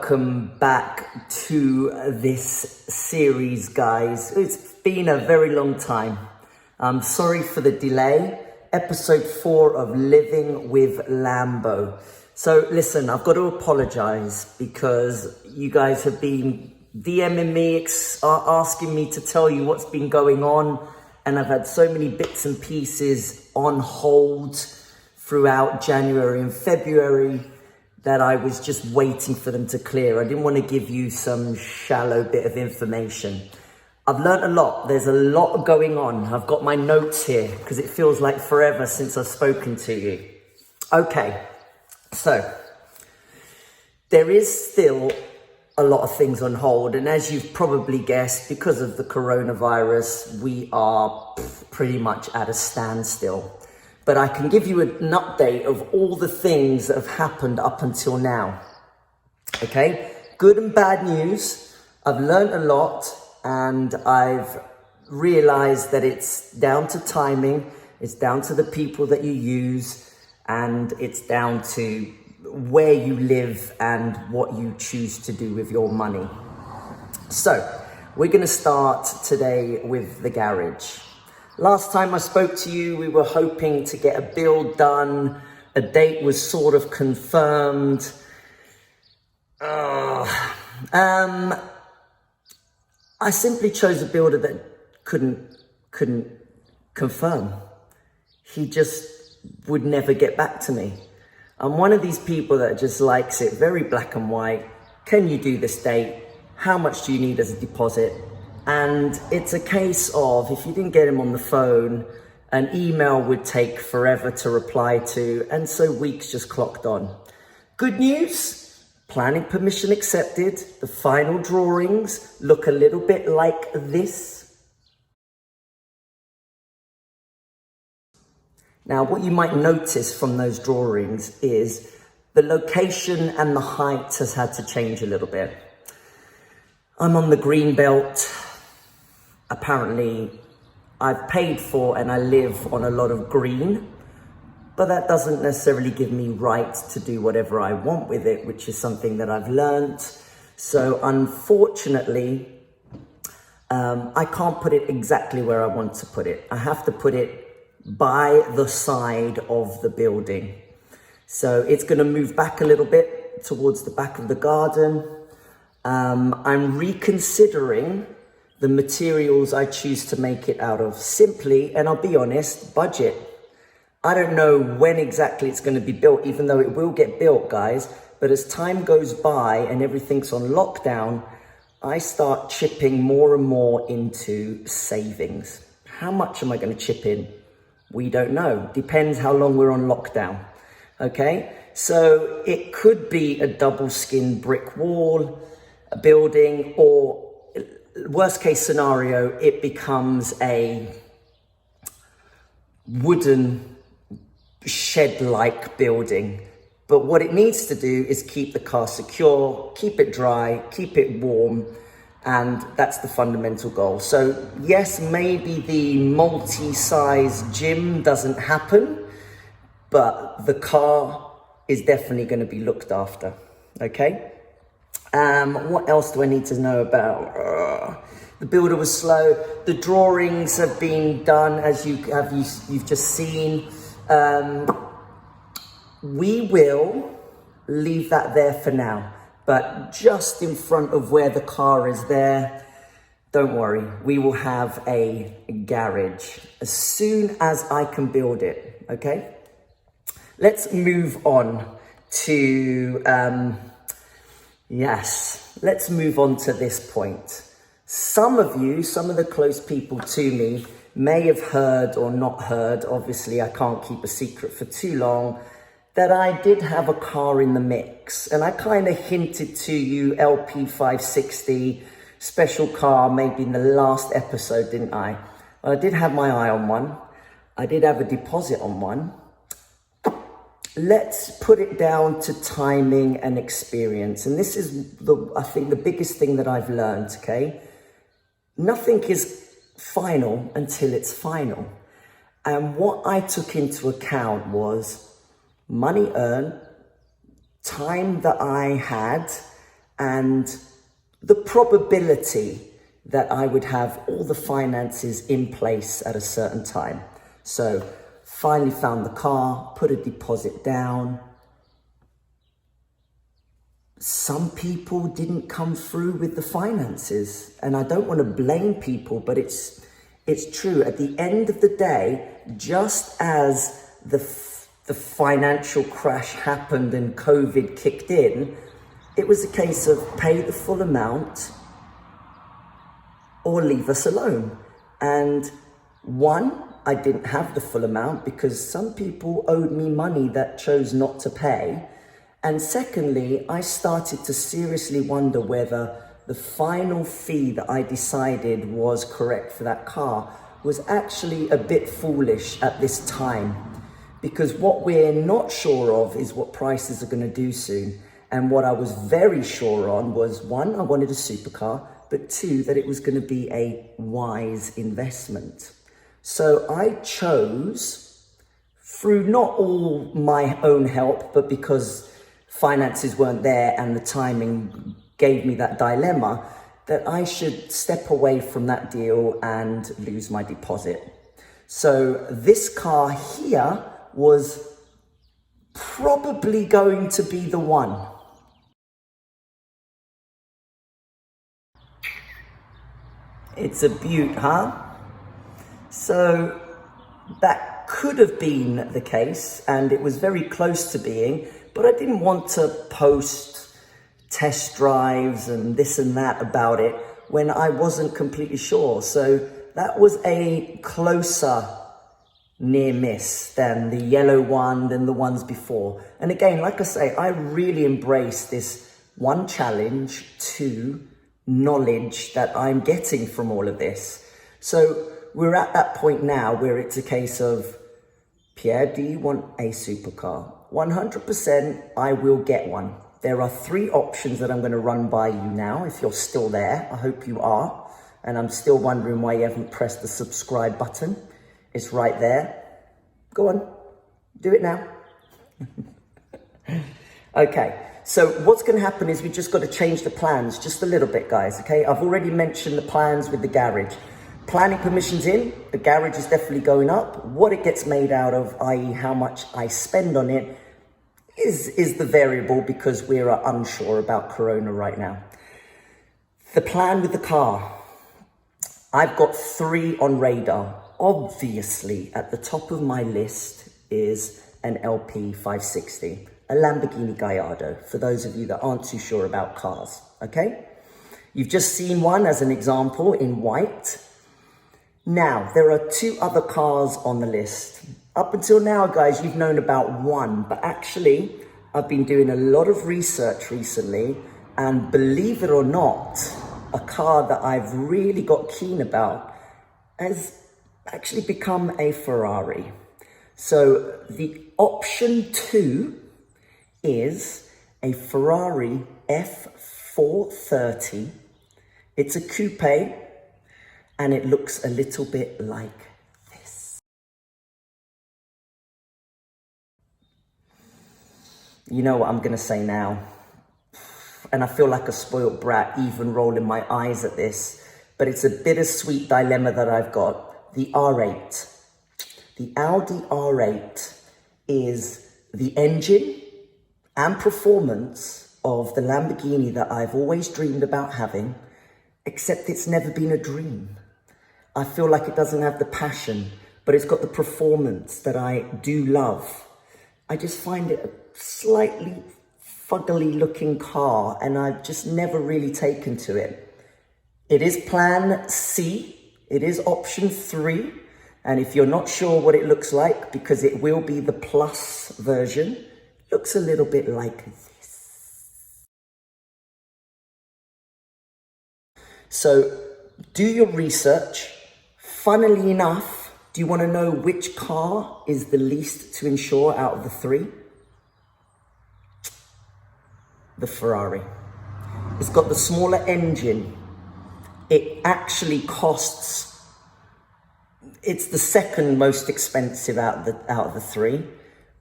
welcome back to this series, guys. It's been a very long time. I'm sorry for the delay. Episode 4 of Living with Lambo. So listen, I've got to apologize because you guys have been DMing me, asking me to tell you what's been going on. And I've had so many bits and pieces on hold throughout January and February that I was just waiting for them to clear. I didn't want to give you some shallow bit of information. I've learned a lot. There's a lot going on. I've got my notes here because it feels like forever since I've spoken to you. Okay, so there is still a lot of things on hold. And as you've probably guessed, because of the coronavirus, we are pretty much at a standstill. But I can give you an update of all the things that have happened up until now. Okay, good and bad news. I've learned a lot and I've realized that it's down to timing, it's down to the people that you use, and it's down to where you live and what you choose to do with your money. So we're going to start today with the garage. Last time I spoke to you, we were hoping to get a build done. A date was sort of confirmed. I simply chose a builder that couldn't confirm. He just would never get back to me. I'm one of these people that just likes it very black and white. Can you do this date? How much do you need as a deposit? And it's a case of, if you didn't get him on the phone, an email would take forever to reply to, and so weeks just clocked on. Good news, planning permission accepted. The final drawings look a little bit like this. Now, what you might notice from those drawings is the location and the height has had to change a little bit. I'm on the green belt. Apparently, I've paid for and I live on a lot of green, but that doesn't necessarily give me right to do whatever I want with it, which is something that I've learned. So unfortunately, I can't put it exactly where I want to put it. I have to put it by the side of the building. So it's going to move back a little bit towards the back of the garden. I'm reconsidering the materials I choose to make it out of. Simply, and I'll be honest, budget. I don't know when exactly it's going to be built, even though it will get built, guys. But as time goes by and everything's on lockdown, I start chipping more and more into savings. How much am I going to chip in? We don't know. Depends how long we're on lockdown. Okay, so it could be a double skin brick wall, a building, or worst case scenario, it becomes a wooden shed-like building. But what it needs to do is keep the car secure, keep it dry, keep it warm, and that's the fundamental goal. So yes, maybe the multi-size gym doesn't happen, but the car is definitely going to be looked after, okay? What else do I need to know about? The builder was slow. The drawings have been done, as you've just seen. We will leave that there for now, but just in front of where the car is there, don't worry, we will have a garage as soon as I can build it, okay? Let's move on to, let's move on to this point. Some of the close people to me may have heard or not heard, obviously I can't keep a secret for too long, that I did have a car in the mix. And I kind of hinted to you LP560 special car maybe in the last episode, didn't I? Well, I did have my eye on one. I did have a deposit on one. Let's put it down to timing and experience. And this is, I think, the biggest thing that I've learned, okay? Nothing is final until it's final. And what I took into account was money earned, time that I had, and the probability that I would have all the finances in place at a certain time. So finally found the car, put a deposit down. Some people didn't come through with the finances, and I don't want to blame people, but it's true. At the end of the day, just as the financial crash happened and COVID kicked in, it was a case of pay the full amount or leave us alone. And one, I didn't have the full amount because some people owed me money that chose not to pay. And secondly, I started to seriously wonder whether the final fee that I decided was correct for that car was actually a bit foolish at this time. Because what we're not sure of is what prices are going to do soon. And what I was very sure on was, one, I wanted a supercar, but two, that it was going to be a wise investment. So I chose, through not all my own help, but because finances weren't there and the timing gave me that dilemma, that I should step away from that deal and lose my deposit. So this car here was probably going to be the one. It's a beaut, huh? So that could have been the case, and it was very close to being, but I didn't want to post test drives and this and that about it when I wasn't completely sure. So that was a closer near miss than the yellow one, than the ones before. And again, like I say, I really embrace this one challenge, two knowledge that I'm getting from all of this. So we're at that point now where it's a case of, Pierre, do you want a supercar? 100% I will get one. There are 3 options that I'm going to run by you now. If you're still there, I hope you are. And I'm still wondering why you haven't pressed the subscribe button. It's right there. Go on, do it now. Okay, so what's going to happen is we just got to change the plans just a little bit, guys, okay? I've already mentioned the plans with the garage. Planning permissions in, the garage is definitely going up. What it gets made out of, i.e. how much I spend on it, is the variable because we're unsure about Corona right now. The plan with the car, I've got 3 on radar. Obviously, at the top of my list is an LP560, a Lamborghini Gallardo, for those of you that aren't too sure about cars, okay? You've just seen one as an example in white. Now, there are 2 other cars on the list. Up until now, guys, you've known about one, but actually, I've been doing a lot of research recently, and believe it or not, a car that I've really got keen about has actually become a Ferrari. So the option 2 is a Ferrari F430. It's a coupe, and it looks a little bit like this. You know what I'm gonna say now, and I feel like a spoiled brat even rolling my eyes at this, but it's a bittersweet dilemma that I've got. The R8. The Audi R8 is the engine and performance of the Lamborghini that I've always dreamed about having, except it's never been a dream. I feel like it doesn't have the passion, but it's got the performance that I do love. I just find it a slightly fuggly looking car, and I've just never really taken to it. It is plan C. It is option 3. And if you're not sure what it looks like, because it will be the plus version, it looks a little bit like this. So do your research. Funnily enough, do you want to know which car is the least to insure out of the 3? The Ferrari. It's got the smaller engine. It actually costs, it's the second most expensive out of the 3,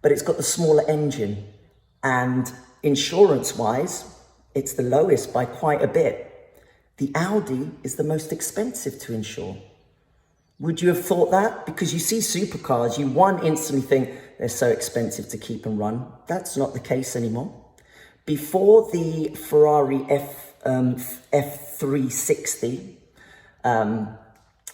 but it's got the smaller engine. And insurance-wise, It's the lowest by quite a bit. The Audi is the most expensive to insure. Would you have thought that? Because you see supercars, you instantly think they're so expensive to keep and run. That's not the case anymore. Before the Ferrari F360, I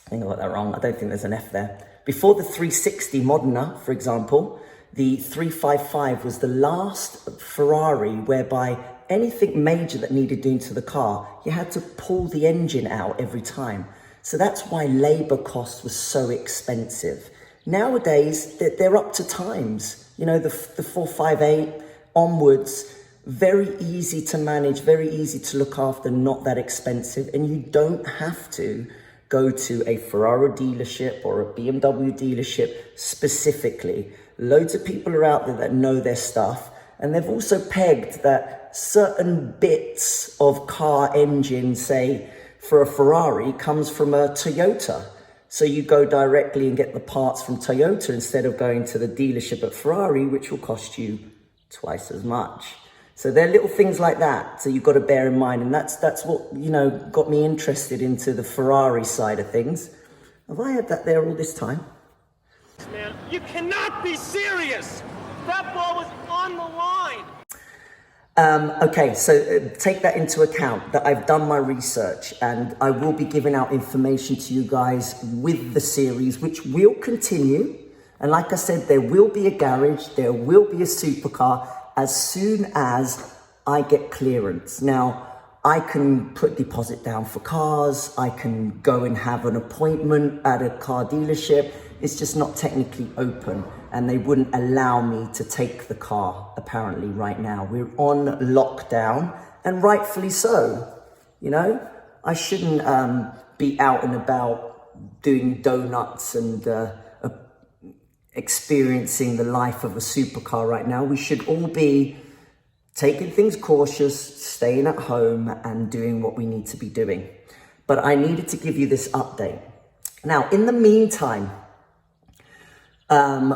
think I got that wrong. I don't think there's an F there. Before the 360 Modena, for example, the 355 was the last Ferrari whereby anything major that needed doing to the car, you had to pull the engine out every time. So that's why labor cost was so expensive. Nowadays, they're up to times. You know, the 458 onwards, very easy to manage, very easy to look after, not that expensive. And you don't have to go to a Ferrari dealership or a BMW dealership specifically. Loads of people are out there that know their stuff. And they've also pegged that certain bits of car engine, say for a Ferrari, comes from a Toyota. So you go directly and get the parts from Toyota instead of going to the dealership at Ferrari, which will cost you twice as much. So there are little things like that. So you've got to bear in mind. And that's what, you know, got me interested into the Ferrari side of things. Have I had that there all this time? Man, you cannot be serious. That ball was on the line. Okay, so take that into account that I've done my research and I will be giving out information to you guys with the series, which will continue. And like I said, there will be a garage, there will be a supercar as soon as I get clearance. Now, I can put deposit down for cars, I can go and have an appointment at a car dealership. It's just not technically open and they wouldn't allow me to take the car apparently right now. We're on lockdown and rightfully so. You know, I shouldn't be out and about doing donuts and experiencing the life of a supercar right now. We should all be taking things cautious, staying at home and doing what we need to be doing. But I needed to give you this update. Now, in the meantime,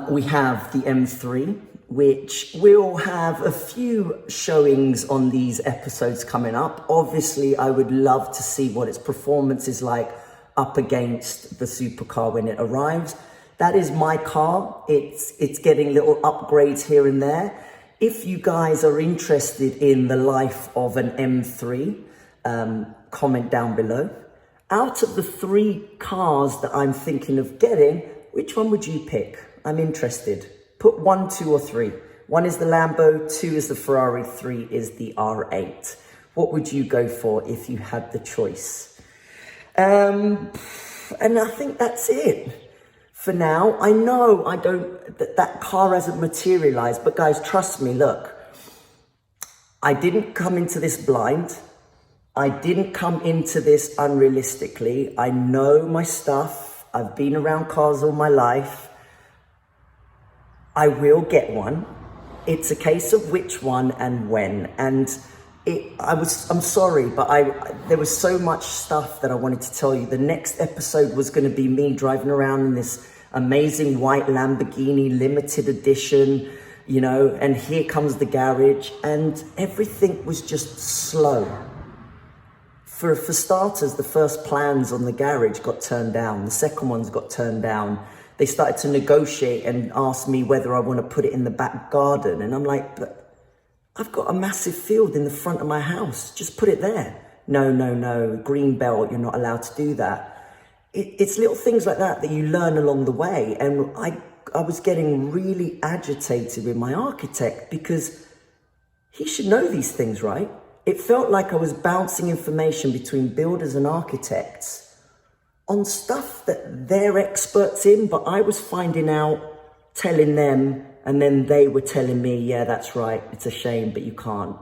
we have the M3, which will have a few showings on these episodes coming up. Obviously, I would love to see what its performance is like up against the supercar when it arrives. That is my car. It's getting little upgrades here and there. If you guys are interested in the life of an M3, comment down below. Out of the 3 cars that I'm thinking of getting, which one would you pick? I'm interested. Put 1, 2, or 3. 1 is the Lambo, 2 is the Ferrari, 3 is the R8. What would you go for if you had the choice? And I think that's it. For now, I know that car hasn't materialized, but guys, trust me, look, I didn't come into this blind. I didn't come into this unrealistically. I know my stuff. I've been around cars all my life. I will get one. It's a case of which one and when. And I'm sorry, but there was so much stuff that I wanted to tell you. The next episode was going to be me driving around in this amazing white Lamborghini limited edition, you know, and here comes the garage and everything was just slow. For starters, the first plans on the garage got turned down. The second ones got turned down. They started to negotiate and ask me whether I want to put it in the back garden. And I'm like, but I've got a massive field in the front of my house. Just put it there. No, green belt, you're not allowed to do that. It's little things like that you learn along the way. And I was getting really agitated with my architect because he should know these things, right? It felt like I was bouncing information between builders and architects on stuff that they're experts in, but I was finding out, telling them, and then they were telling me, yeah, that's right, it's a shame, but you can't.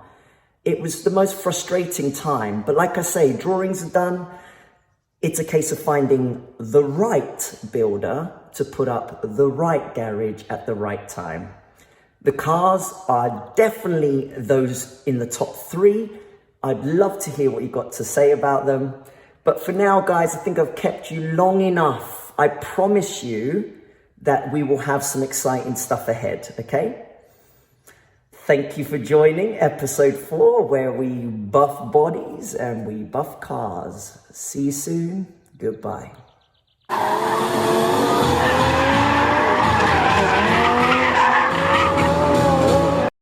It was the most frustrating time. But like I say, drawings are done. It's a case of finding the right builder to put up the right garage at the right time. The cars are definitely those in the top 3. I'd love to hear what you got to say about them. But for now, guys, I think I've kept you long enough. I promise you that we will have some exciting stuff ahead, okay? Thank you for joining episode 4, where we buff bodies and we buff cars. See you soon. Goodbye.